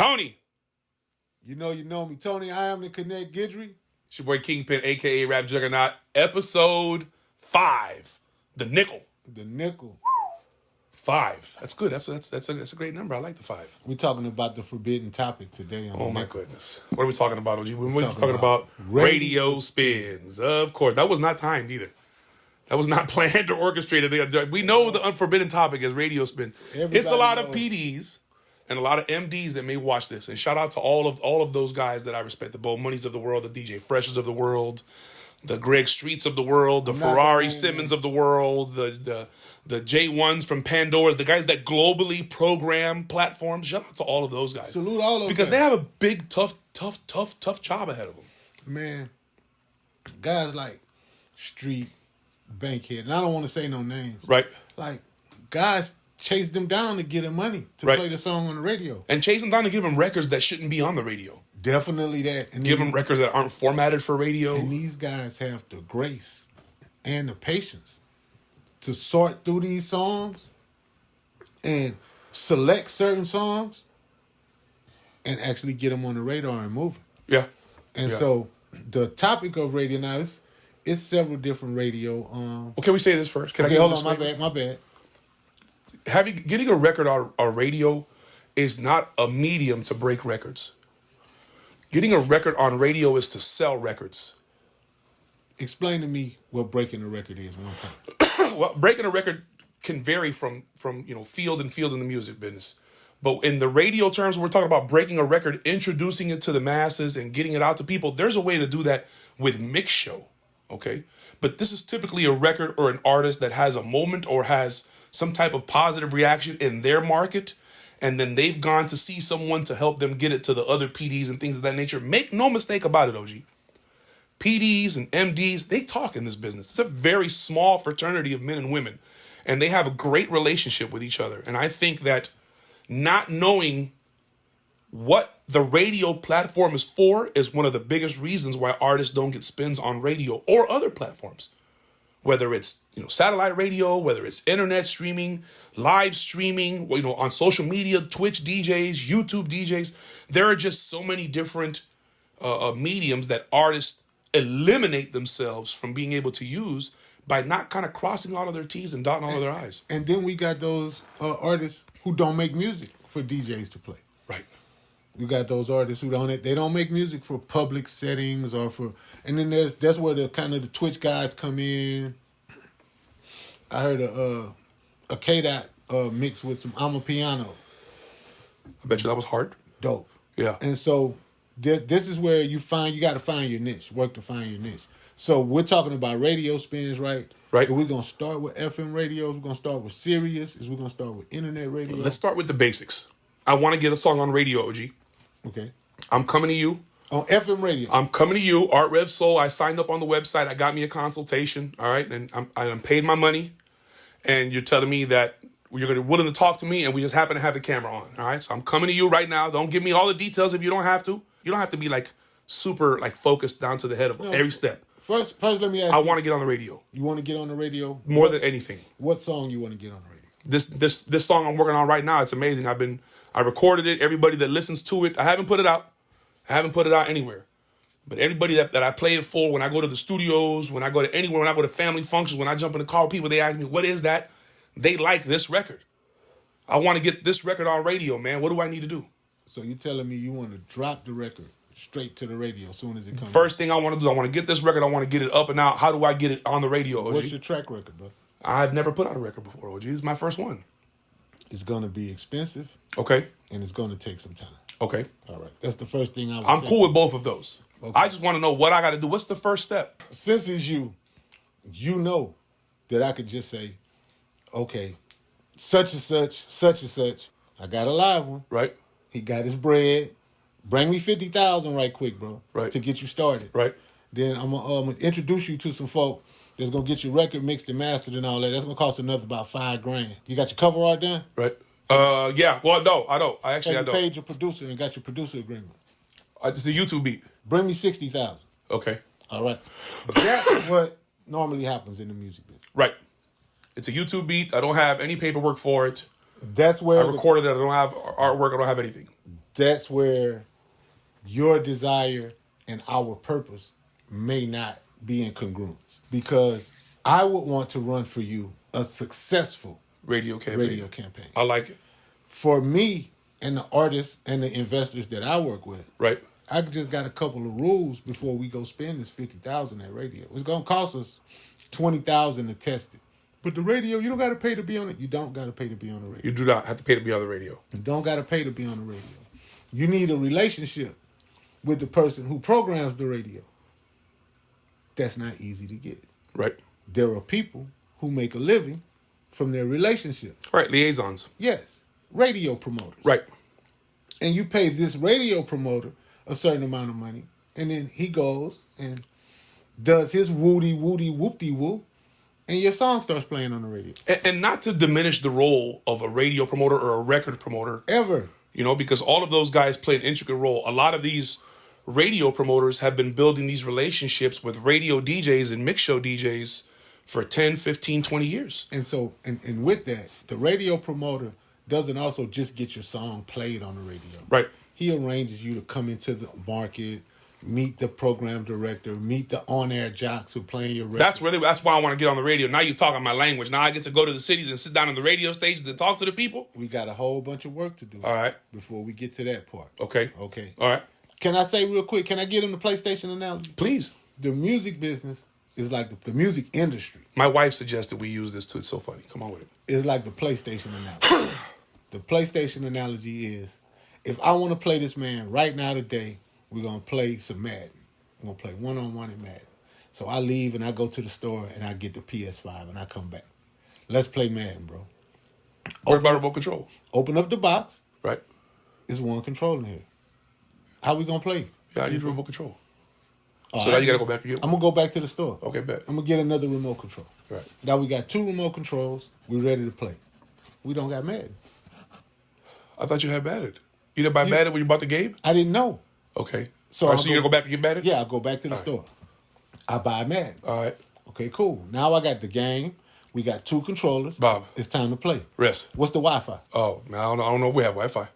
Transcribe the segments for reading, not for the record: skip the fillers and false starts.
Tony. You know me. Tony, I am the Connect Guidry. It's your boy Kingpin, a.k.a. Rapjuggernaut. Episode 5. The Nickel. The Nickel. 5. That's good. That's a great number. I like the 5. We're talking about the forbidden topic today. Oh, my goodness. What are we talking about, OG? We're talking about radio spins. Of course. That was not timed either. That was not planned or orchestrated. We know the unforbidden topic is radio spin. It's a lot of PDs and a lot of MDs that may watch this. And shout out to all of those guys that I respect. The Bo Moneys of the world, the DJ Freshes of the world, the Greg Streets of the world, the Ferrari Simmons of the world, the J1s from Pandora's, the guys that globally program platforms. Shout out to all of those guys. Salute all of them. Because they have a big, tough job ahead of them. Man, guys like Street, Bankhead, and I don't want to say no names. Right. Like, guys chase them down to get them money to play the song on the radio. And chase them down to give them records that shouldn't be on the radio. Definitely that. And give them records that aren't formatted for radio. And these guys have the grace and the patience to sort through these songs and select certain songs and actually get them on the radar and move it. Yeah. And so the topic of radio now it's several different radio. Well, can we say this first? Hold on, my bad. Getting a record on radio is not a medium to break records. Getting a record on radio is to sell records. Explain to me what breaking a record is one time. Well, breaking a record can vary from field and field in the music business. But in the radio terms, we're talking about breaking a record, introducing it to the masses and getting it out to people. There's a way to do that with mix show, okay? But this is typically a record or an artist that has a moment or has some type of positive reaction in their market, and then they've gone to see someone to help them get it to the other PDs and things of that nature. Make no mistake about it, OG. PDs and MDs, they talk in this business. It's a very small fraternity of men and women, and they have a great relationship with each other. And I think that not knowing what the radio platform is for is one of the biggest reasons why artists don't get spins on radio or other platforms. Whether it's satellite radio, whether it's internet streaming, live streaming, on social media, Twitch DJs, YouTube DJs, there are just so many different mediums that artists eliminate themselves from being able to use by not kind of crossing all of their T's and dotting all of their I's. And then we got those artists who don't make music for DJs to play. Right. We got those artists who don't make music for public settings and then that's where the Twitch guys come in. I heard a K-Dot mix with some Amapiano. I bet you that was hard. Dope. Yeah. And so this is where you got to find your niche, work to find your niche. So we're talking about radio spins, right? Right. We're going to start with FM radios. We're going to start with Sirius. We're going to start with internet radio. Let's start with the basics. I want to get a song on radio, OG. Okay. I'm coming to you. On FM radio. I'm coming to you, Art Rev Soul. I signed up on the website. I got me a consultation, all right? And I'm paid my money. And you're telling me that you're willing to talk to me and we just happen to have the camera on, all right? So I'm coming to you right now. Don't give me all the details if you don't have to. You don't have to be super focused down to the head of every step. First, let me ask you. I want to get on the radio. You want to get on the radio? More than anything. What song you want to get on the radio? This song I'm working on right now, it's amazing. I recorded it. Everybody that listens to it, I haven't put it out. I haven't put it out anywhere. But everybody that I play it for, when I go to the studios, when I go to anywhere, when I go to family functions, when I jump in the car with people, they ask me, what is that? They like this record. I want to get this record on radio, man. What do I need to do? So you're telling me you want to drop the record straight to the radio as soon as it comes First thing I want to do, I want to get this record. I want to get it up and out. How do I get it on the radio, OG? What's your track record, brother? I've never put out a record before, OG. It's my first one. It's going to be expensive. Okay. And it's going to take some time. Okay. All right. That's the first thing I'm cool with both of those. Okay. I just want to know what I got to do. What's the first step? Since it's you know that I could just say, okay, such and such, I got a live one. Right. He got his bread. Bring me 50,000 right quick, bro. Right. To get you started. Right. Then I'm gonna introduce you to some folk that's gonna get your record mixed and mastered and all that. That's gonna cost another about $5,000. You got your cover art done? Right. Yeah. Well, no, I don't. I don't. Paid your producer and got your producer agreement. It's a YouTube beat. Bring me 60,000. Okay. All right. That's what normally happens in the music business. Right. It's a YouTube beat. I don't have any paperwork for it. That's where I recorded it. I don't have artwork. I don't have anything. that's where your desire and our purpose may not be in congruence. Because I would want to run for you a successful Radio campaign. I like it. For me and the artists and the investors that I work with, Right. I just got a couple of rules before we go spend this $50,000 at radio. It's gonna cost us $20,000 to test it. But the radio, you don't gotta pay to be on it. You don't gotta pay to be on the radio. You do not have to pay to be on the radio. You don't gotta pay to be on the radio. You need a relationship with the person who programs the radio. That's not easy to get. Right. There are people who make a living from their relationship. Right. Liaisons. Yes. Radio promoters. Right. And you pay this radio promoter a certain amount of money, and then he goes and does his woody whoopty whoop, and your song starts playing on the radio. And not to diminish the role of a radio promoter or a record promoter. Ever. You know, because all of those guys play an intricate role. A lot of these radio promoters have been building these relationships with radio DJs and mix show DJs for 10, 15, 20 years. And so, and with that, the radio promoter doesn't also just get your song played on the radio. Right. He arranges you to come into the market, meet the program director, meet the on-air jocks who playing your record. That's why I want to get on the radio. Now you're talking my language. Now I get to go to the cities and sit down on the radio stations and talk to the people. We got a whole bunch of work to do. All right. Before we get to that part. Okay. All right. Can I say real quick, can I get him the PlayStation analogy? Please. The music business is like the music industry. My wife suggested we use this too. It's so funny. Come on with it. It's like the PlayStation analogy. The PlayStation analogy is, if I want to play this man right now today, we're going to play some Madden. We're going to play one-on-one in Madden. So I leave and I go to the store and I get the PS5 and I come back. Let's play Madden, bro. What about remote control? Open up the box. Right. There's one controller here. How we going to play? Yeah, I need remote control. All so right. now you got to go back and get one. I'm going to go back to the store. Okay, bet. I'm going to get another remote control. Right. Now we got 2 remote controls. We're ready to play. We don't got Madden. I thought you had Madden. You didn't buy Madden when you bought the game? I didn't know. Okay. So, so you're going to go back and get Madden? Yeah, I'll go back to the store. I buy Madden. All right. Okay, cool. Now I got the game. We got 2 controllers. Bob. It's time to play. Rest. What's the Wi-Fi? Oh, man, I don't know if we have Wi-Fi.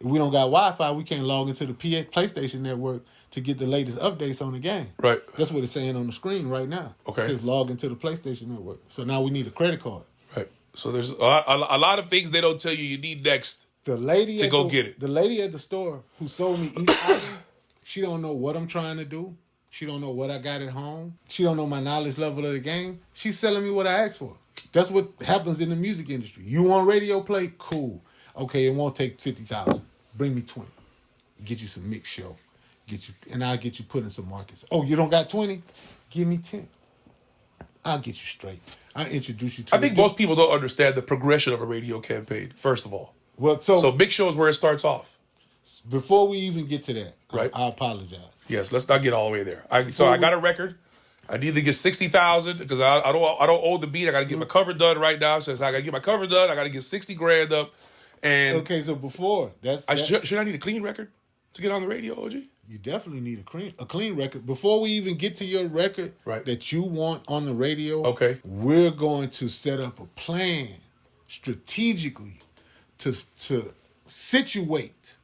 If we don't got Wi-Fi, we can't log into the PlayStation network to get the latest updates on the game. Right. That's what it's saying on the screen right now. Okay. It says log into the PlayStation network. So now we need a credit card. Right. So there's a lot of things they don't tell you need next. The lady to go get it. The lady at the store who sold me each item, she don't know what I'm trying to do. She don't know what I got at home. She don't know my knowledge level of the game. She's selling me what I asked for. That's what happens in the music industry. You want radio play? Cool. Okay, it won't take 50,000. Bring me 20. Get you some mix show. And I'll get you put in some markets. Oh, you don't got 20? Give me 10. I'll get you straight. I'll introduce you to I think most people don't understand the progression of a radio campaign, first of all. Well, so big show is where it starts off. Before we even get to that, right? I apologize. Yes, let's not get all the way there. I got a record. I need to get 60,000 because I don't own the beat. I got to get my cover done right now. So I got to get my cover done. I got to get 60 grand up. And okay, so before should I need a clean record to get on the radio, OG? You definitely need a clean record. Before we even get to your record that you want on the radio, okay, we're going to set up a plan strategically to situate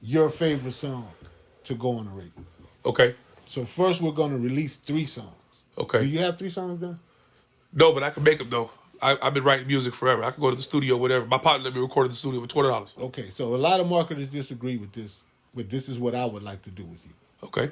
your favorite song to go on the radio. Okay. So first we're going to release 3 songs. Okay. Do you have 3 songs done? No, but I can make them though. I've been writing music forever. I can go to the studio, whatever. My partner let me record at the studio for $20. Okay, so a lot of marketers disagree with this, but this is what I would like to do with you. Okay.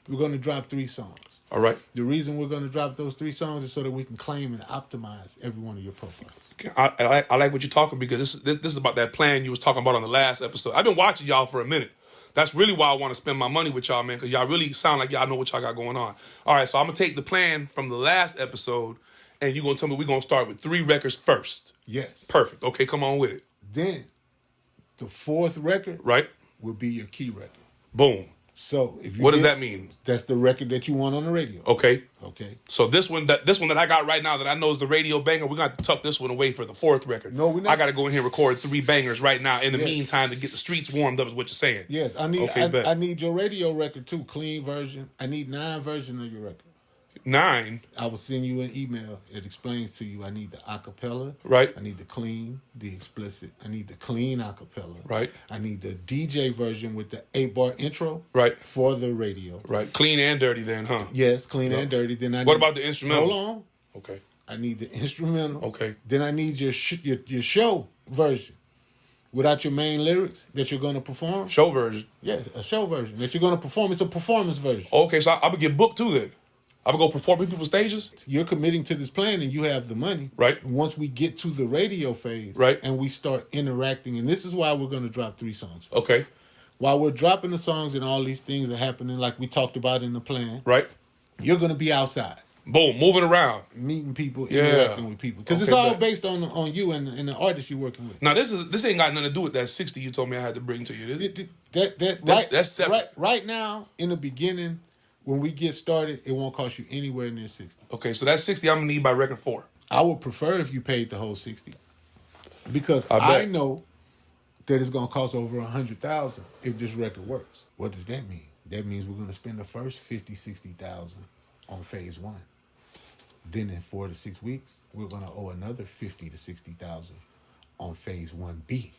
We're going to drop 3 songs. All right. The reason we're going to drop those 3 songs is so that we can claim and optimize every one of your profiles. I like what you're talking because this is about that plan you was talking about on the last episode. I've been watching y'all for a minute. That's really why I want to spend my money with y'all, man, because y'all really sound like y'all know what y'all got going on. All right, so I'm going to take the plan from the last episode, and you're going to tell me we're going to start with 3 records first. Yes. Perfect. Okay, come on with it. Then, the 4th record will be your key record. Boom. So if you what does that mean? That's the record that you want on the radio. Okay. Okay. So this one that I got right now that I know is the radio banger, we're gonna have to tuck this one away for the 4th record. No, we're not. I gotta go in here and record 3 bangers right now in the meantime to get the streets warmed up is what you're saying. Yes, I need your radio record too, clean version. I need 9 version of your record. 9. I will send you an email. It explains to you I need the acapella. Right. I need the clean, the explicit. I need the clean acapella. Right. I need the DJ version with the 8-bar intro. Right. For the radio. Right. Clean and dirty then, huh? Yes, clean and dirty. Then I What need, about the instrumental? Hold on. Okay. I need the instrumental. Okay. Then I need your show version. Without your main lyrics that you're going to perform. Show version. Yeah, a show version that you're going to perform. It's a performance version. Okay, so I'm going to get booked too then. I'm going to go perform at people's stages? You're committing to this plan and you have the money. Right. Once we get to the radio phase. Right. And we start interacting. And this is why we're going to drop 3 songs. Okay. While we're dropping the songs and all these things are happening like we talked about in the plan. Right. You're going to be outside. Boom, moving around. Meeting people, interacting with people. Because it's all based on you and the artist you're working with. Now, this ain't got nothing to do with that 60 you told me I had to bring to you. That's separate. Right now, in the beginning, when we get started, it won't cost you anywhere near 60. Okay, so that 60 I'm going to need by record 4. I would prefer if you paid the whole 60. Because I know that it's going to cost over $100,000 if this record works. What does that mean? That means we're going to spend the first $50,000-$60,000 on phase 1. Then in 4 to 6 weeks, we're going to owe another $50,000 to $60,000 on phase 1B.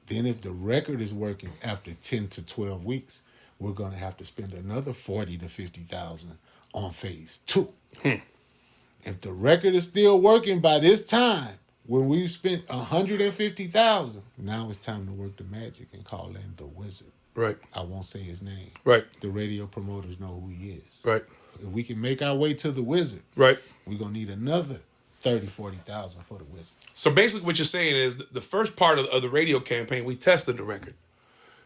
Then if the record is working after 10 to 12 weeks, we're going to have to spend another $40,000 to $50,000 on phase 2. If the record is still working by this time, when we've spent $150,000, now it's time to work the magic and call in the wizard. Right. I won't say his name. Right. The radio promoters know who he is. Right. If we can make our way to the wizard, right, we're going to need another $30,000, $40,000 for the wizard. So basically what you're saying is the first part of the radio campaign, we tested the record.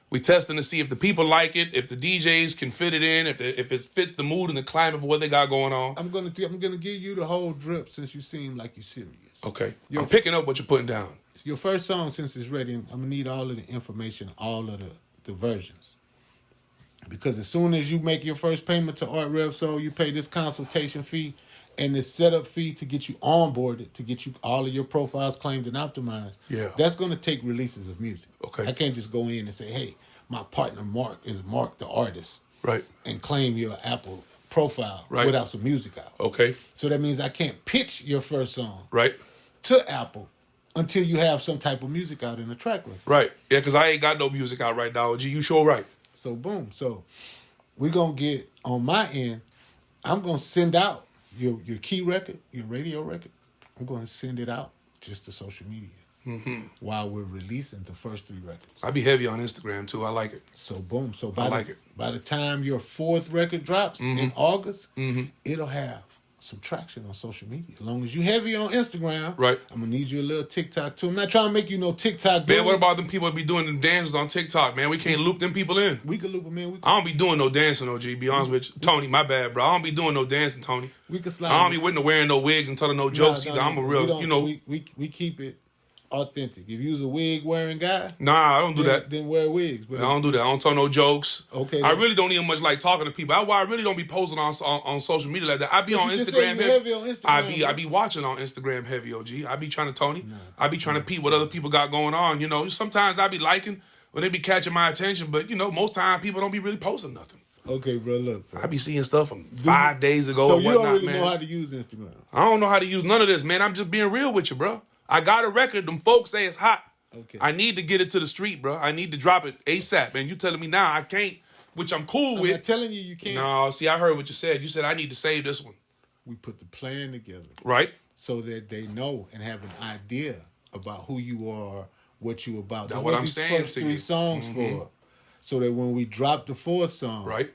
We testing to see if the people like it, if the DJs can fit it in, if it fits the mood and the climate of what they got going on. I'm gonna give you the whole drip since you seem like you're serious. Okay. I'm picking up what you're putting down. Your first song, since it's ready, I'm gonna need all of the information, all of the versions. Because as soon as you make your first payment to Art Rev Soul, you pay this consultation fee and this setup fee to get you onboarded, to get you all of your profiles claimed and optimized. Yeah. That's going to take releases of music. Okay. I can't just go in and say, hey, my partner Mark is Mark the artist. Right. And claim your Apple profile without some music out. Okay. So that means I can't pitch your first song right to Apple until you have some type of music out in the track list. Right. Yeah, because I ain't got no music out right now. G, you sure right. So boom. So we're going to get, on my end, I'm going to send out your key record, your radio record. I'm going to send it out just to social media while we're releasing the first 3 records. I be heavy on Instagram too. I like it. So boom. So I like it. By the time your 4th record drops in August, it'll have some traction on social media. As long as you heavy on Instagram, right, I'm going to need you a little TikTok too. I'm not trying to make you no TikTok. Man, what about them people that be doing the dances on TikTok, man? We can't loop them people in. We can loop them in. I don't be doing no dancing, OG, be honest with you. Tony, my bad, bro. I don't be doing no dancing, Tony. We can slide. I don't be wearing no wigs and telling no jokes either. I'm a real, you know. We keep it authentic. If you's a wig wearing guy, I don't do that. Then wear wigs. But I don't do that. I don't tell no jokes. Okay. I really don't even much like talking to people. That's why I really don't be posting on social media like that. I be on Instagram. Heavy on Instagram. I be watching on Instagram heavy, OG. I be trying to Tony. I be trying to peep what other people got going on. You know, sometimes I be liking when they be catching my attention, but you know, most time people don't be really posting nothing. Okay, bro. Look, bro. I be seeing stuff from 5 days ago. So and you whatnot, don't really man. know how to use Instagram. I don't know how to use none of this, man. I'm just being real with you, bro. I got a record. Them folks say it's hot. Okay. I need to get it to the street, bro. I need to drop it ASAP. And you telling me now I can't, which I'm cool with. I'm not telling you can't. No, see, I heard what you said. You said I need to save this one. We put the plan together. Right. So that they know and have an idea about who you are, what you about. That's what I'm saying first to 3 you. songs for. So that when we drop the 4th song. Right.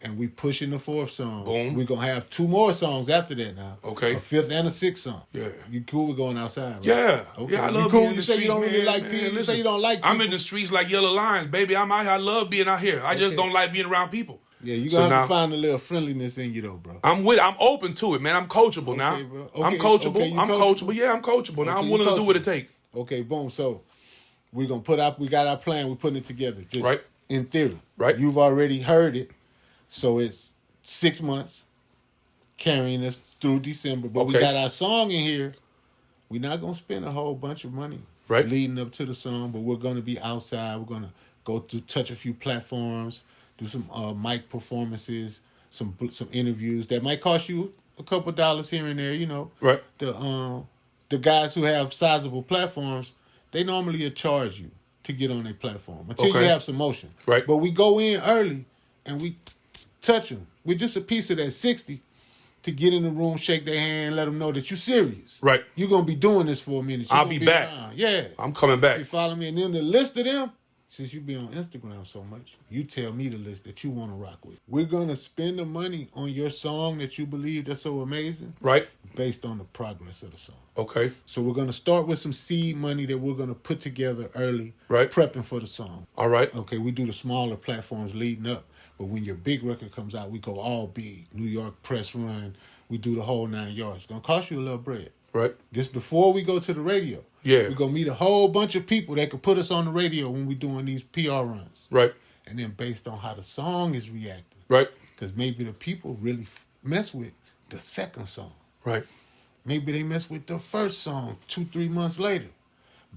And we pushing the 4th song. Boom. We're going to have 2 more songs after that now. Okay. A 5th and a 6th song. Yeah. You cool with going outside, right? Yeah. Okay. Yeah, I love you cool? being in You the say streets, you don't really man, like man. people. You Listen, say you don't like people. I'm in the streets like Yellow Lions, baby. I'm out here. I love being out here. I just don't like being around people. Yeah, you're going to have to find a little friendliness in you, though, bro. I'm open to it, man. I'm coachable now. Bro. I'm coachable. Okay, I'm coachable. Yeah, I'm coachable. Now I'm willing to do what it takes. Okay, boom. So we're going to we got our plan. We're putting it together. Just right. In theory. Right. You've already heard it. So it's 6 months carrying us through December. But we got our song in here. We're not going to spend a whole bunch of money leading up to the song, but we're going to be outside. We're going to go to touch a few platforms, do some mic performances, some interviews that might cost you a couple dollars here and there. You know, Right. The guys who have sizable platforms, they normally charge you to get on their platform until you have some motion. Right. But we go in early and we touch them with just a piece of that 60 to get in the room, shake their hand, let them know that you're serious. Right. You're going to be doing this for a minute. I'll be back. Around. Yeah. I'm coming back. You follow me? And then the list of them, since you be on Instagram so much, you tell me the list that you want to rock with. We're going to spend the money on your song that you believe that's so amazing. Right. Based on the progress of the song. Okay. So we're going to start with some seed money that we're going to put together early. Right. Prepping for the song. All right. Okay, we do the smaller platforms leading up. But when your big record comes out, we go all big. New York press run. We do the whole 9 yards. It's going to cost you a little bread. Right. This before we go to the radio. Yeah. We're going to meet a whole bunch of people that could put us on the radio when we're doing these PR runs. Right. And then based on how the song is reacting. Right. Because maybe the people really mess with the second song. Right. Maybe they mess with the first song 2-3 months later.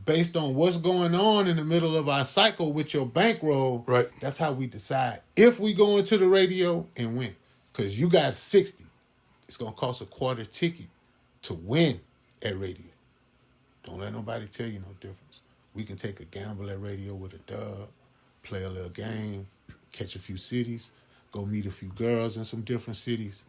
Based on what's going on in the middle of our cycle with your bankroll, right? That's how we decide if we go into the radio and win. Because you got 60. It's going to cost a quarter ticket to win at radio. Don't let nobody tell you no difference. We can take a gamble at radio with a dub, play a little game, catch a few cities, go meet a few girls in some different cities.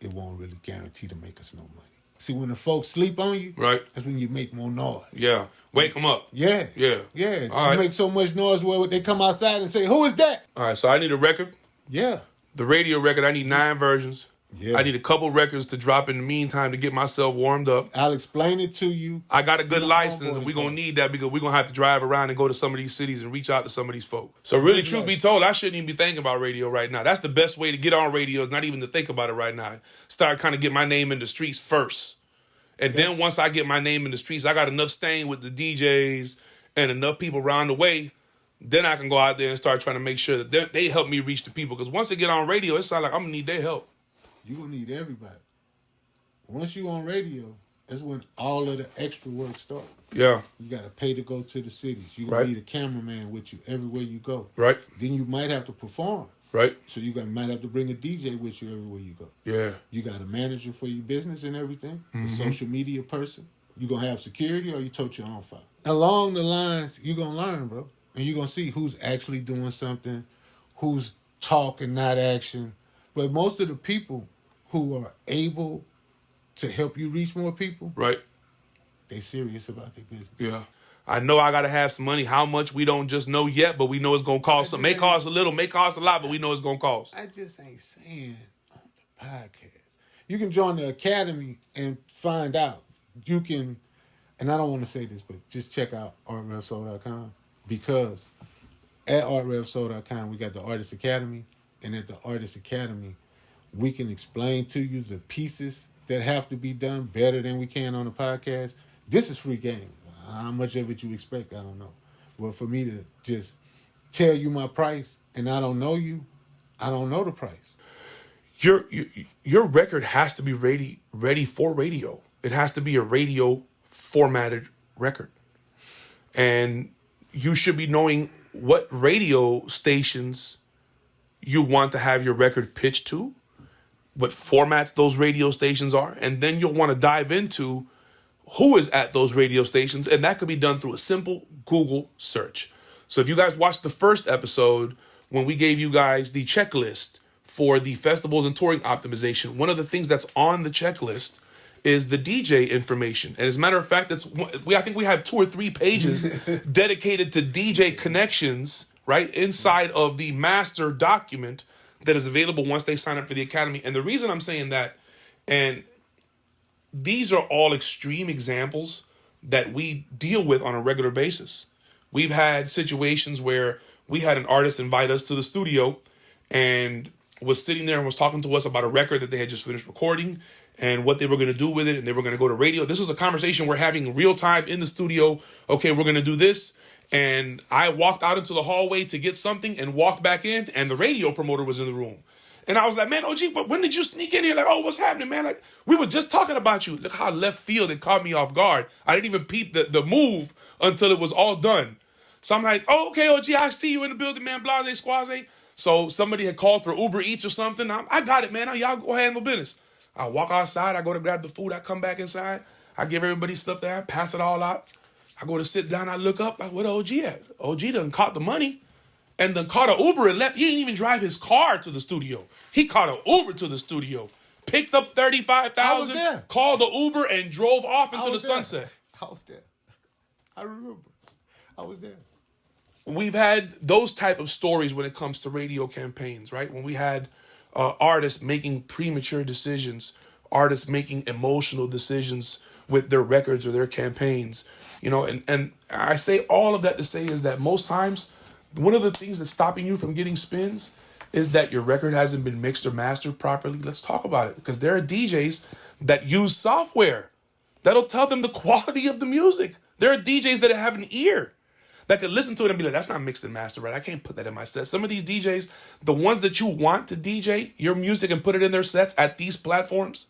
It won't really guarantee to make us no money. See, when the folks sleep on you, right, that's when you make more noise. Yeah. Wake them up. Yeah. Yeah. Yeah. All you make so much noise where they come outside and say, who is that? All right, so I need a record. Yeah. The radio record, I need 9 versions. Yeah. I need a couple records to drop in the meantime to get myself warmed up. I'll explain it to you. I got a good license, and we're going to need that because we're going to have to drive around and go to some of these cities and reach out to some of these folk. So really, truth be told, I shouldn't even be thinking about radio right now. That's the best way to get on radio is not even to think about it right now. Start kind of get my name in the streets first. And then once I get my name in the streets, I got enough staying with the DJs and enough people around the way, then I can go out there and start trying to make sure that they help me reach the people. Because once they get on radio, it sounds like I'm going to need their help. You're going to need everybody. Once you on radio, that's when all of the extra work starts. Yeah. You got to pay to go to the cities. You're going to need a cameraman with you everywhere you go. Right. Then you might have to perform. Right. So you might have to bring a DJ with you everywhere you go. Yeah. You got a manager for your business and everything, a social media person. You going to have security or you tote your own file. Along the lines, you're going to learn, bro. And you're going to see who's actually doing something, who's talk and not action. But most of the people who are able to help you reach more people, right? They serious about their business. Yeah. I know I got to have some money. How much, we don't just know yet, but we know it's going to cost some. May cost a little, may cost a lot, but we know it's going to cost. I just ain't saying on the podcast. You can join the academy and find out. You can, and I don't want to say this, but just check out artrevsoul.com because at artrevsoul.com we got the Artist Academy, and at the Artist Academy we can explain to you the pieces that have to be done better than we can on the podcast. This is free game. How much of it you expect, I don't know. But for me to just tell you my price and I don't know you, I don't know the price. Your record has to be ready for radio. It has to be a radio formatted record. And you should be knowing what radio stations you want to have your record pitched to, what formats those radio stations are, and then you'll want to dive into who is at those radio stations, and that could be done through a simple Google search. So if you guys watched the first episode when we gave you guys the checklist for the festivals and touring optimization, one of the things that's on the checklist is the DJ information. And as a matter of fact, I think we have 2 or 3 pages dedicated to DJ connections, right, inside of the master document that is available once they sign up for the Academy. And the reason I'm saying that, and these are all extreme examples that we deal with on a regular basis. We've had situations where we had an artist invite us to the studio and was sitting there and was talking to us about a record that they had just finished recording and what they were going to do with it, and they were going to go to radio. This is a conversation we're having real time in the studio. Okay, we're going to do this. And I walked out into the hallway to get something and walked back in, and the radio promoter was in the room. And I was like, man, OG, but when did you sneak in here? Like, oh, what's happening, man? Like, we were just talking about you. Look how left field it caught me off guard. I didn't even peep the move until it was all done. So I'm like, oh, okay, OG, I see you in the building, man, blase, squaze. So somebody had called for Uber Eats or something. I got it, man. Y'all go handle business. I walk outside. I go to grab the food. I come back inside. I give everybody stuff there. I pass it all out. I go to sit down. I look up. Where the OG at? OG done caught the money and then caught an Uber and left. He didn't even drive his car to the studio. He caught an Uber to the studio, picked up $35,000, called the Uber, and drove off into the sunset. I was there. I remember. I was there. We've had those type of stories when it comes to radio campaigns, right? When we had artists making premature decisions, artists making emotional decisions with their records or their campaigns, and I say all of that to say is that most times, one of the things that's stopping you from getting spins is that your record hasn't been mixed or mastered properly. Let's talk about it, because there are DJs that use software that'll tell them the quality of the music. There are DJs that have an ear that could listen to it and be like, that's not mixed and mastered, right? I can't put that in my set. Some of these DJs, the ones that you want to DJ your music and put it in their sets at these platforms,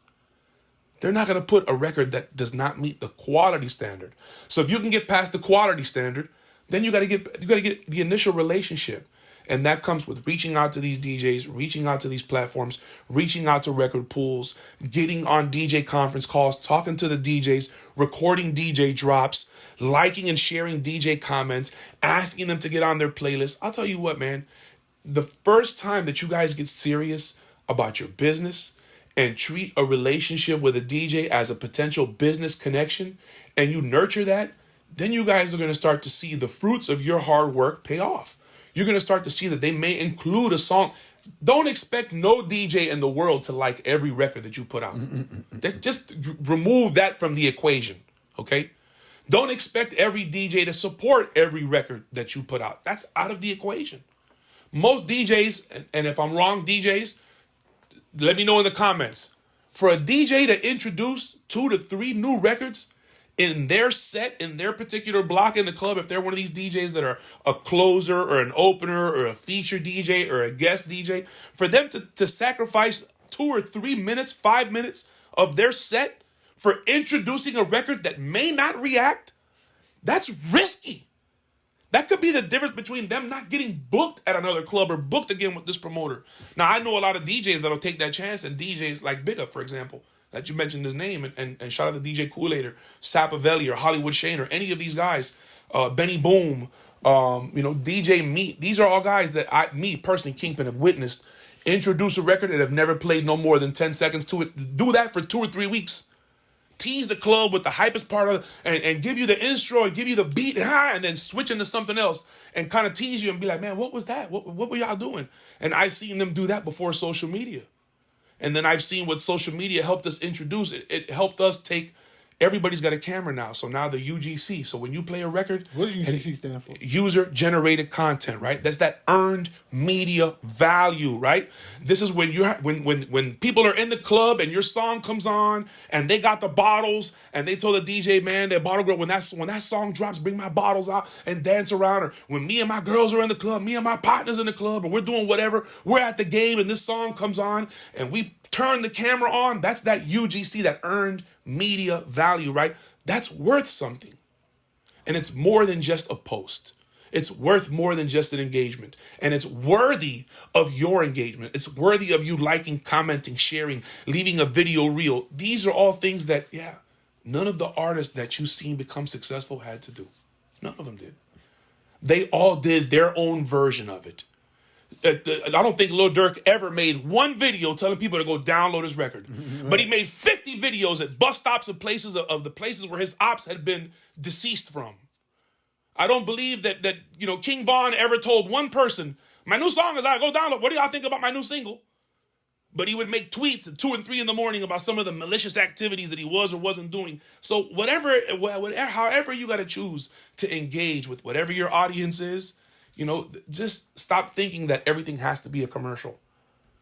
they're not going to put a record that does not meet the quality standard. So if you can get past the quality standard, then you got to get the initial relationship. And that comes with reaching out to these DJs, reaching out to these platforms, reaching out to record pools, getting on DJ conference calls, talking to the DJs, recording DJ drops, liking and sharing DJ comments, asking them to get on their playlist. I'll tell you what, man, the first time that you guys get serious about your business and treat a relationship with a DJ as a potential business connection, and you nurture that, then you guys are going to start to see the fruits of your hard work pay off. You're going to start to see that they may include a song. Don't expect no DJ in the world to like every record that you put out. Just remove that from the equation, okay? Don't expect every DJ to support every record that you put out. That's out of the equation. Most DJs, and if I'm wrong, DJs, let me know in the comments. For a DJ to introduce 2 to 3 new records in their set, in their particular block in the club, if they're one of these DJs that are a closer or an opener or a feature DJ or a guest DJ, for them to sacrifice 2 or 3 minutes, 5 minutes of their set for introducing a record that may not react, that's risky. That could be the difference between them not getting booked at another club or booked again with this promoter. Now, I know a lot of DJs that'll take that chance, and DJs like Big Up, for example, that you mentioned his name, and shout out to DJ Kool-Aid or Sapavelli or Hollywood Shane or any of these guys, Benny Boom, DJ Meat. These are all guys that me personally, Kingpin, have witnessed introduce a record and have never played no more than 10 seconds to it. Do that for 2 or 3 weeks. Tease the club with the hypest part of it and give you the intro and give you the beat and then switch into something else and kind of tease you and be like, man, what was that? What were y'all doing? And I've seen them do that before social media. And then I've seen what social media helped us introduce. It helped us take, everybody's got a camera now. So now the UGC. So when you play a record. What does UGC stand for? User generated content, right? That's that earned media value, right? This is when when people are in the club and your song comes on and they got the bottles and they told the DJ, man, their bottle girl, when that song drops, bring my bottles out and dance around. Or when me and my girls are in the club, me and my partners in the club, or we're doing whatever, we're at the game and this song comes on and we turn the camera on. That's that UGC, that earned media value, right? That's worth something. And it's more than just a post. It's worth more than just an engagement. And it's worthy of your engagement. It's worthy of you liking, commenting, sharing, leaving a video reel. These are all things that, none of the artists that you've seen become successful had to do. None of them did. They all did their own version of it. I don't think Lil Durk ever made one video telling people to go download his record. Right. But he made 50 videos at bus stops and places of the places where his ops had been deceased from. I don't believe that King Von ever told one person, my new song is out, go download. What do y'all think about my new single? But he would make tweets at 2 and 3 in the morning about some of the malicious activities that he was or wasn't doing. So however you got to choose to engage with whatever your audience is, just stop thinking that everything has to be a commercial,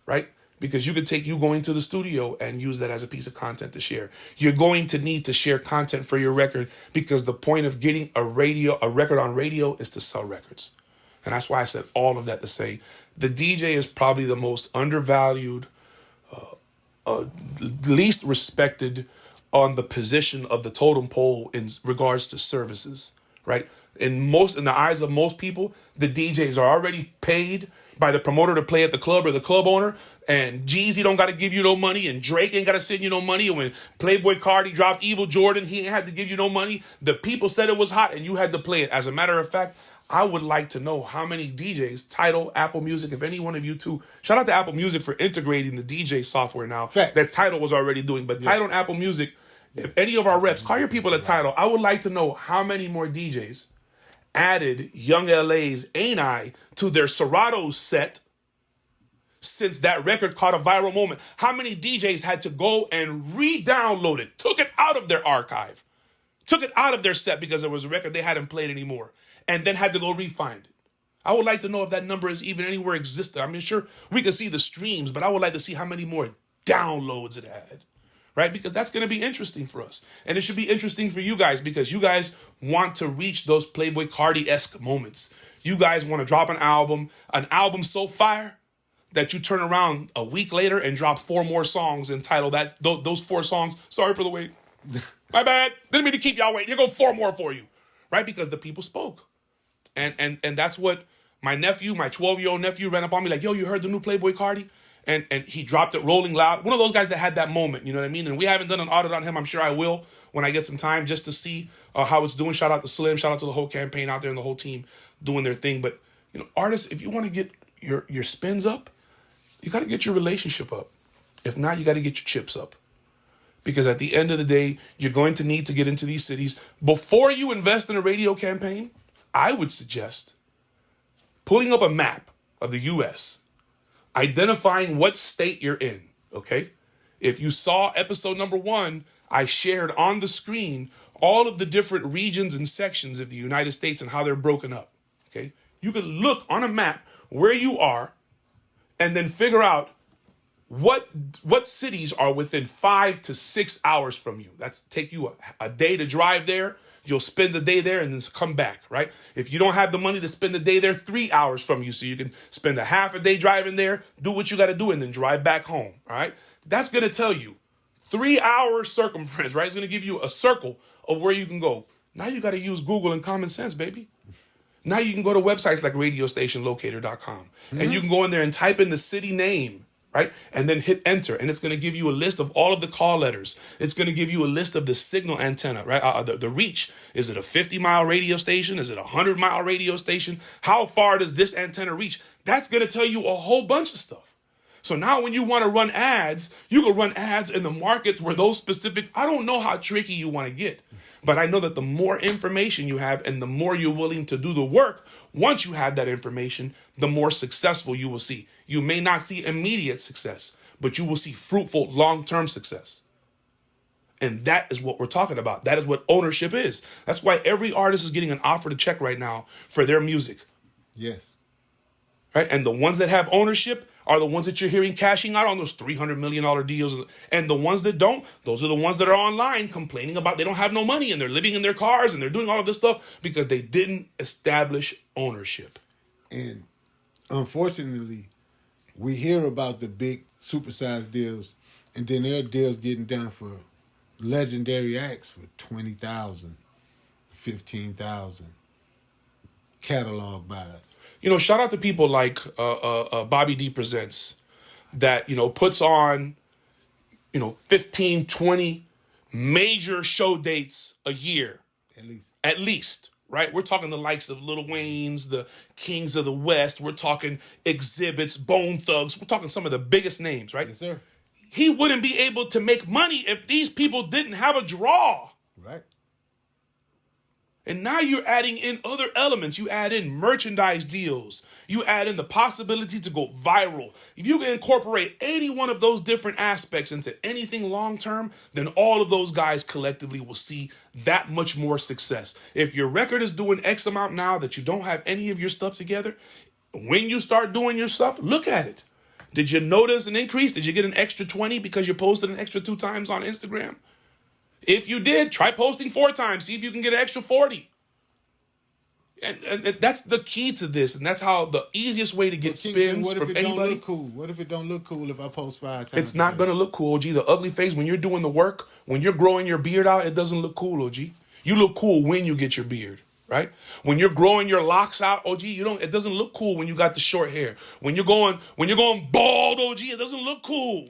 right? Because you could take you going to the studio and use that as a piece of content to share. You're going to need to share content for your record because the point of getting a record on radio is to sell records. And that's why I said all of that to say the DJ is probably the most undervalued, least respected on the position of the totem pole in regards to services, right? in the eyes of most people, the DJs are already paid by the promoter to play at the club or the club owner. And Jeezy don't got to give you no money, and Drake ain't got to send you no money. And when Playboy Cardi dropped Evil Jordan, he ain't had to give you no money. The people said it was hot, and you had to play it. As a matter of fact, I would like to know how many DJs, Tidal, Apple Music, if any one of you two, shout out to Apple Music for integrating the DJ software now that Tidal was already doing. But Tidal and Apple Music, if any of our reps, call your people at Tidal. I would like to know how many more DJs added Young LA's Ain't I to their Serato set since that record caught a viral moment. How many DJs had to go and re-download it, took it out of their archive, took it out of their set because it was a record they hadn't played anymore, and then had to go re-find it? I would like to know if that number is even anywhere existed. I mean, sure, we can see the streams, but I would like to see how many more downloads it had, right? Because that's going to be interesting for us. And it should be interesting for you guys because you guys want to reach those Playboy Cardi-esque moments. You guys want to drop an album so fire that you turn around a week later and drop 4 more songs entitled those 4 songs. Sorry for the wait. My bad. Didn't mean to keep y'all waiting. Here go 4 more for you, right? Because the people spoke. And that's what my 12-year-old nephew ran up on me like, yo, you heard the new Playboy Cardi? And he dropped it rolling loud. One of those guys that had that moment, you know what I mean? And we haven't done an audit on him. I'm sure I will when I get some time just to see how it's doing. Shout out to Slim. Shout out to the whole campaign out there and the whole team doing their thing. But, artists, if you want to get your spins up, you got to get your relationship up. If not, you got to get your chips up. Because at the end of the day, you're going to need to get into these cities. Before you invest in a radio campaign, I would suggest pulling up a map of the U.S., identifying what state you're in, okay? If you saw episode number 1, I shared on the screen all of the different regions and sections of the United States and how they're broken up, okay? You can look on a map where you are and then figure out what cities are within 5 to 6 hours from you. That's take you a day to drive there. You'll spend the day there and then come back, right? If you don't have the money to spend the day there, 3 hours from you, so you can spend a half a day driving there, do what you got to do, and then drive back home, all right? That's going to tell you 3-hour circumference, right? It's going to give you a circle of where you can go. Now you got to use Google and common sense, baby. Now you can go to websites like radiostationlocator.com and you can go in there and type in the city name, right? And then hit enter. And it's going to give you a list of all of the call letters. It's going to give you a list of the signal antenna, right? The reach. Is it a 50-mile radio station? Is it a 100-mile radio station? How far does this antenna reach? That's going to tell you a whole bunch of stuff. So now when you want to run ads, you can run ads in the markets where those specific, I don't know how tricky you want to get, but I know that the more information you have and the more you're willing to do the work, once you have that information, the more successful you will see. You may not see immediate success, but you will see fruitful long-term success. And that is what we're talking about. That is what ownership is. That's why every artist is getting an offer to check right now for their music. Yes. Right? And the ones that have ownership are the ones that you're hearing cashing out on those $300 million deals. And the ones that don't, those are the ones that are online complaining about they don't have no money and they're living in their cars and they're doing all of this stuff because they didn't establish ownership. And unfortunately, we hear about the big supersized deals, and then there are deals getting done for legendary acts for $20,000, $15,000, catalog buys. Shout out to people like Bobby D Presents that, puts on, 15, 20 major show dates a year. At least, right? We're talking the likes of Lil Wayne's, the Kings of the West. We're talking Exhibits, Bone Thugs. We're talking some of the biggest names, right? Yes, sir. He wouldn't be able to make money if these people didn't have a draw. Right. And now you're adding in other elements. You add in merchandise deals. You add in the possibility to go viral. If you can incorporate any one of those different aspects into anything long-term, then all of those guys collectively will see that much more success. If your record is doing X amount now that you don't have any of your stuff together, when you start doing your stuff, look at it. Did you notice an increase? Did you get an extra 20 because you posted an extra 2 times on Instagram? If you did, try posting 4 times. See if you can get an extra 40. And that's the key to this. And that's how the easiest way to get spins from anybody. Don't look cool? What if it don't look cool if I post 5 times? It's not going to look cool, OG. The ugly face, when you're doing the work, when you're growing your beard out, it doesn't look cool, OG. You look cool when you get your beard. right? When you're growing your locks out, OG, it doesn't look cool when you got the short hair. When you're going bald, OG, it doesn't look cool.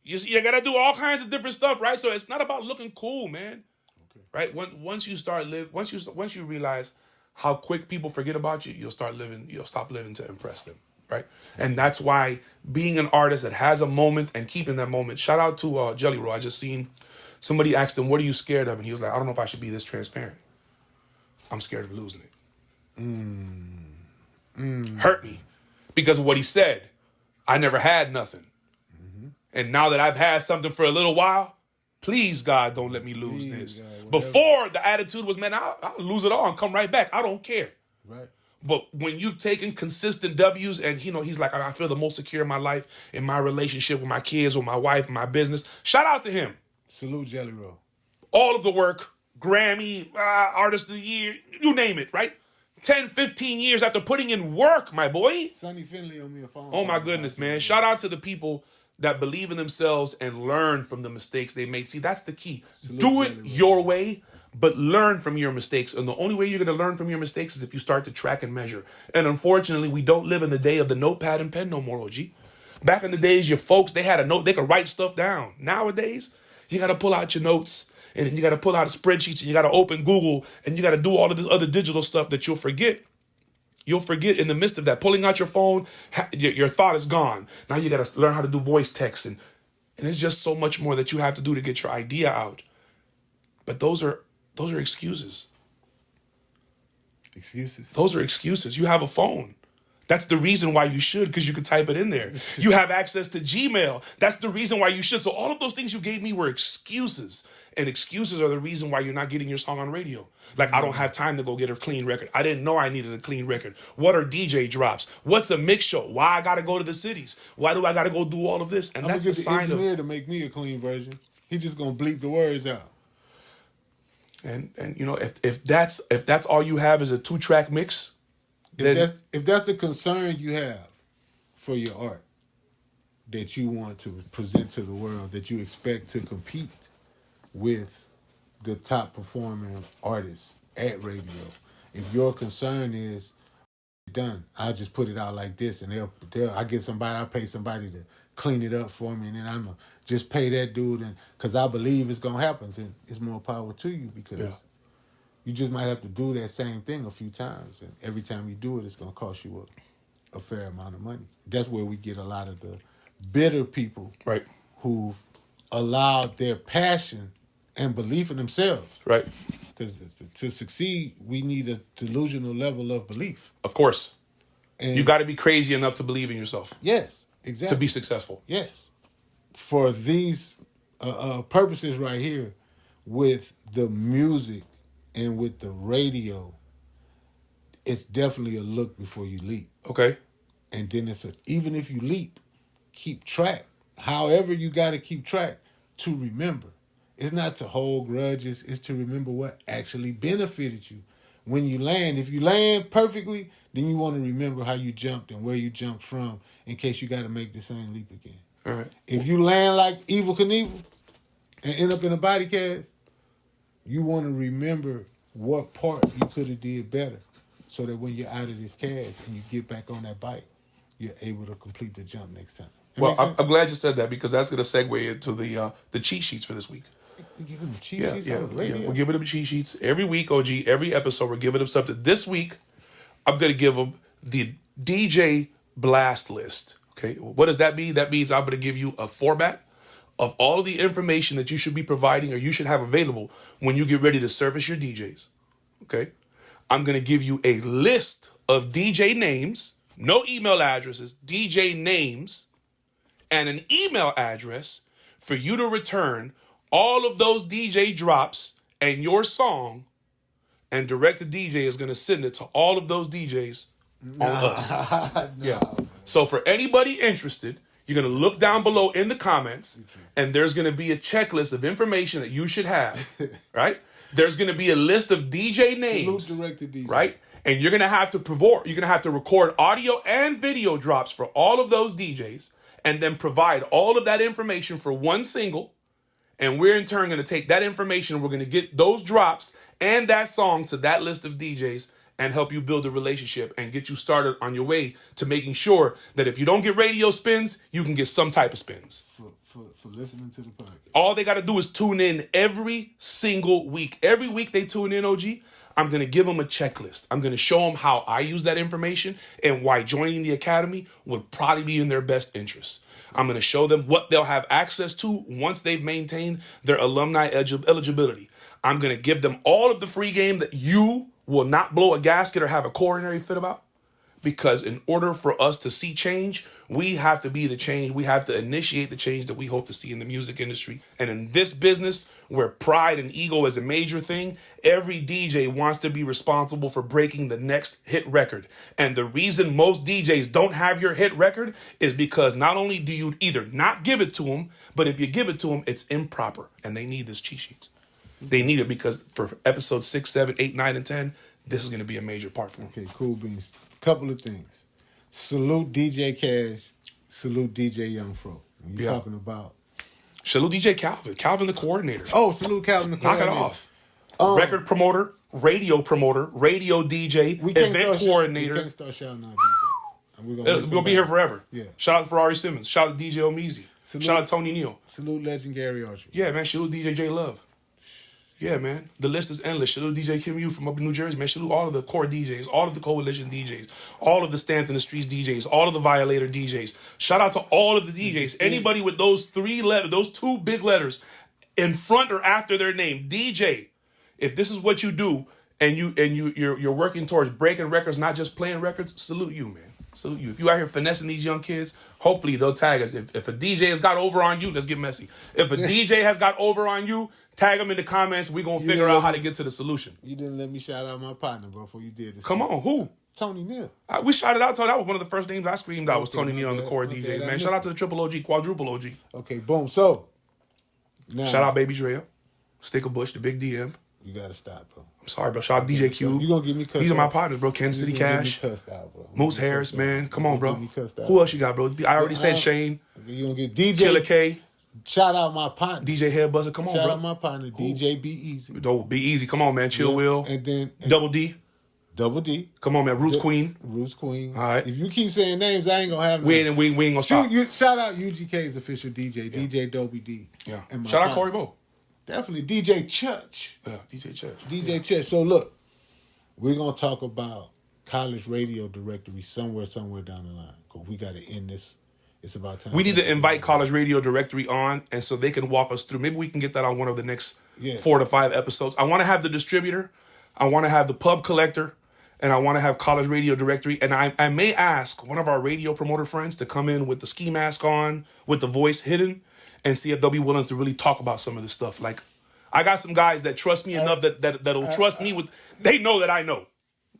You gotta do all kinds of different stuff, right? So it's not about looking cool, man. Okay. Right? Once you realize how quick people forget about you, you'll stop living to impress them, right? And that's why being an artist that has a moment and keeping that moment. Shout out to Jelly Roll. I just seen somebody asked him, "What are you scared of?" And he was like, "I don't know if I should be this transparent. I'm scared of losing it. Hurt me because of what he said. I never had nothing. And now that I've had something for a little while, please, God, don't let me lose this." God, before, the attitude was, man, I'll lose it all and come right back. I don't care. Right. But when you've taken consistent W's and, he's like, I feel the most secure in my life, in my relationship with my kids, with my wife, my business. Shout out to him. Salute Jelly Roll. All of the work, Grammy, Artist of the Year, you name it, right? 10, 15 years after putting in work, my boy. Sonny Finley on me a phone. Oh, my goodness, man. Shout out to the people that believe in themselves and learn from the mistakes they made. See, that's the key. Do it your way, but learn from your mistakes. And the only way you're going to learn from your mistakes is if you start to track and measure. And unfortunately, we don't live in the day of the notepad and pen no more, OG. Back in the days, your folks, they had a note. They could write stuff down. Nowadays, you got to pull out your notes, and you got to pull out spreadsheets, and you got to open Google, and you got to do all of this other digital stuff that you'll forget. You'll forget in the midst of that. Pulling out your phone, your thought is gone. Now you got to learn how to do voice text. And it's just so much more that you have to do to get your idea out. But those are excuses. Excuses? Those are excuses. You have a phone. That's the reason why you should, because you can type it in there. You have access to Gmail. That's the reason why you should. So all of those things you gave me were excuses. And excuses are the reason why you're not getting your song on radio. Like, I don't have time to go get a clean record. I didn't know I needed a clean record. What are DJ drops? What's a mix show? Why I got to go to the cities? Why do I got to go do all of this? And that's a sign of... I'm going to get the engineer to make me a clean version. He just going to bleep the words out. And if that's all you have is a 2-track mix... If that's the concern you have for your art that you want to present to the world, that you expect to compete with the top performing artists at radio, if your concern is done, I'll just put it out like this, and I'll pay somebody to clean it up for me, and then I'm gonna just pay that dude, and because I believe it's gonna happen, then it's more power to you, because you just might have to do that same thing a few times. And every time you do it, it's going to cost you a fair amount of money. That's where we get a lot of the bitter people, right, who've allowed their passion and belief in themselves. Right. Because to succeed, we need a delusional level of belief. Of course. And you got to be crazy enough to believe in yourself. Yes, exactly. To be successful. Yes. For these purposes right here, with the music and with the radio, it's definitely a look before you leap. Okay. And then even if you leap, keep track. However you got to keep track to remember. It's not to hold grudges. It's to remember what actually benefited you. When you land, if you land perfectly, then you want to remember how you jumped and where you jumped from in case you got to make the same leap again. All right. If you land like Evel Knievel and end up in a body cast, you want to remember what part you could have did better, so that when you're out of this cast and you get back on that bike, you're able to complete the jump next time. Well, I'm glad you said that, because that's going to segue into the cheat sheets for this week. We're giving them cheat sheets on the radio? We're giving them cheat sheets every week, OG. Every episode, we're giving them something. This week, I'm going to give them the DJ blast list. Okay, what does that mean? That means I'm going to give you a format of all of the information that you should be providing or you should have available when you get ready to service your DJs. Okay? I'm going to give you a list of DJ names, no email addresses, DJ names, and an email address for you to return all of those DJ drops and your song, and Direct to DJ is going to send it to all of those DJs on us. Yeah. So for anybody interested, you're going to look down below in the comments, and there's going to be a checklist of information that you should have, right? There's going to be a list of DJ names, Salute Direct to DJ. Right? And you're going to have to record audio and video drops for all of those DJs, and then provide all of that information for one single, And we're in turn going to take that information. We're going to get those drops and that song to that list of DJs and help you build a relationship and get you started on your way to making sure that if you don't get radio spins, you can get some type of spins. For listening to the podcast. All they got to do is tune in every single week. Every week they tune in, OG, I'm going to give them a checklist. I'm going to show them how I use that information and why joining the academy would probably be in their best interest. I'm going to show them what they'll have access to once they've maintained their alumni eligibility. I'm going to give them all of the free game that you will not blow a gasket or have a coronary fit about. Because in order for us to see change, we have to be the change. We have to initiate the change that we hope to see in the music industry. And in this business, where pride and ego is a major thing, every DJ wants to be responsible for breaking the next hit record. And the reason most DJs don't have your hit record is because not only do you either not give it to them, but if you give it to them, it's improper. And they need this cheat sheet. They need it because for episodes 6, 7, 8, 9, and 10, this is going to be a major part for them. Okay, cool beans. Couple of things. Salute DJ Cash. Salute DJ Young Fro. When you're talking about. Salute DJ Calvin. Calvin the coordinator. Oh, salute Calvin the coordinator. Knock it off. Record promoter, radio DJ, event coordinator. We can't start shouting out DJs. We're going to be here forever. Yeah. Shout out to Ferrari Simmons. Shout out to DJ Omeezy. Shout out to Tony Neal. Salute Legend Gary Archer. Yeah, man. Salute DJ J Love. Yeah, man. The list is endless. Salute DJ Kim Yu from up in New Jersey, man. Salute all of the core DJs, all of the Coalition DJs, all of the Stamped in the Streets DJs, all of the Violator DJs. Shout out to all of the DJs. Anybody with those those two big letters in front or after their name, DJ. If this is what you do and you're working towards breaking records, not just playing records, salute you, man. Salute you. If you out here finessing these young kids, hopefully they'll tag us. If a DJ has got over on you, let's get messy. If a DJ has got over on you, tag them in the comments. We're going to figure out how to get to the solution. You didn't let me shout out my partner, bro, before you did this. Come on, who? Tony Neal. We shouted out. That was one of the first names I screamed out was Tony Neal on the core DJ, man. Shout out to the triple OG, quadruple OG. Okay, boom. So, now. Shout out Baby Drea, Sticker Bush, the Big DM. You got to stop, bro. I'm sorry, bro. Shout out DJ Q. You going to get me cussed out. These are my partners, bro. Kansas City Cash. Cussed out, bro. Moose Harris, man. Come on, bro. Who else you got, bro? I already said Shane. You going to get DJ. Killer K. Shout out my partner. DJ Headbuzzer, come on, bro. Shout out my partner, DJ Be Easy. Don't be easy. Come on, man. Chill Will. And then Double D. Double D. Come on, man. Roots Queen. Roots Queen. All right. If you keep saying names, I ain't gonna have we ain't gonna stop. Shout out UGK's official DJ, DJ Dobie D. Yeah. Shout out Corey Bo. Definitely DJ Church. Yeah, DJ Church. DJ Church. So look, we're gonna talk about college radio directory somewhere down the line. Cause we gotta end this. It's about time. We need to invite College Radio Directory on, and so they can walk us through. Maybe we can get that on one of the next 4 to 5 episodes. I want to have the distributor, I want to have the pub collector, and I want to have College Radio Directory. And I may ask one of our radio promoter friends to come in with the ski mask on, with the voice hidden, and see if they'll be willing to really talk about some of this stuff. Like, I got some guys that trust me enough that'll trust me with. They know that I know.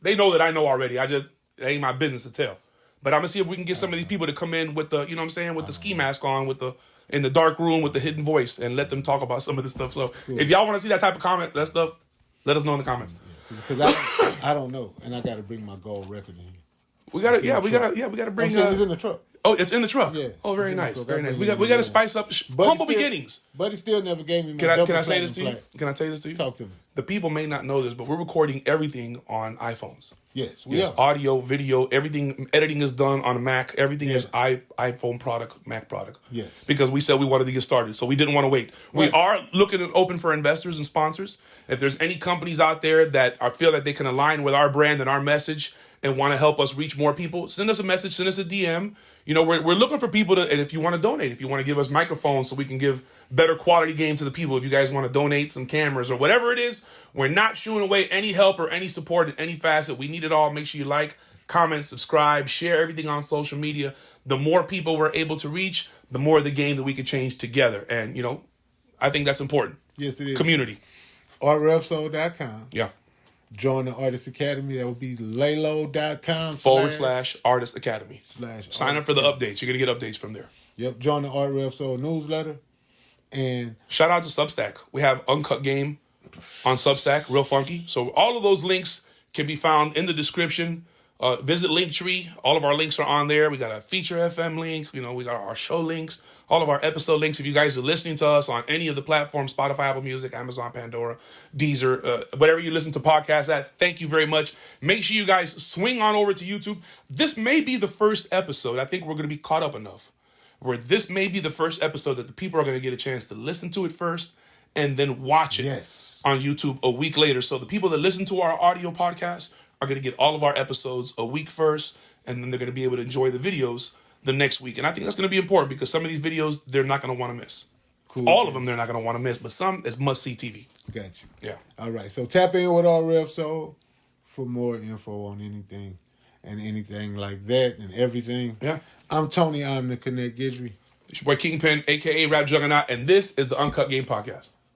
They know that I know already. It ain't my business to tell. But I'm going to see if we can get some of these people to come in with the, you know what I'm saying, with the ski mask on, in the dark room with the hidden voice and let them talk about some of this stuff. So if y'all want to see that type of comment, that stuff, let us know in the comments. Because I don't know, and I got to bring my gold record in here. We got to bring it's in the truck. Oh, it's in the truck. Yeah. Oh, very nice. Very nice. We got to spice up humble beginnings. But he still never gave me my Can I say this to you? Can I tell you this to you? Talk to me. The people may not know this, but we're recording everything on iPhones. Yes, we are. Audio, video, everything, editing is done on a Mac. Everything is iPhone product, Mac product. Yes. Because we said we wanted to get started, so we didn't want to wait. Right. We are looking and open for investors and sponsors. If there's any companies out there that feel that they can align with our brand and our message and want to help us reach more people, send us a message, send us a DM. You know, we're looking for people to, and if you want to donate, if you want to give us microphones so we can give better quality game to the people, if you guys want to donate some cameras or whatever it is, we're not shooing away any help or any support in any facet. We need it all. Make sure you like, comment, subscribe, share everything on social media. The more people we're able to reach, the more the game that we could change together. And, you know, I think that's important. Yes, it is. Community. artrefsoul.com. Yeah. Join the Artist Academy. That would be laylow.com/Artist Academy. Sign up for the updates. You're going to get updates from there. Yep. Join the Art Ref Soul newsletter. And shout out to Substack. We have Uncut Game on Substack, real funky. So all of those links can be found in the description Visit Linktree. All of our links are on there. We got a Feature FM link. You know, we got our show links, all of our episode links. If you guys are listening to us on any of the platforms, Spotify, Apple Music, Amazon, Pandora, Deezer, whatever you listen to podcasts at, thank you very much. Make sure you guys swing on over to YouTube. This may be the first episode. I think we're going to be caught up enough where this may be the first episode that the people are going to get a chance to listen to it first and then watch it on YouTube a week later. So the people that listen to our audio podcast are going to get all of our episodes a week first, and then they're going to be able to enjoy the videos the next week. And I think that's going to be important because some of these videos, they're not going to want to miss. Cool. All of them, they're not going to want to miss, but some, it's must-see TV. Got you. Yeah. All right, so tap in with RF Soul for more info on anything and anything like that and everything. Yeah. I'm Tony, I'm the Connect Guidry. It's your boy Kingpin, a.k.a. Rapjuggernaut, and this is the Uncut Game Podcast.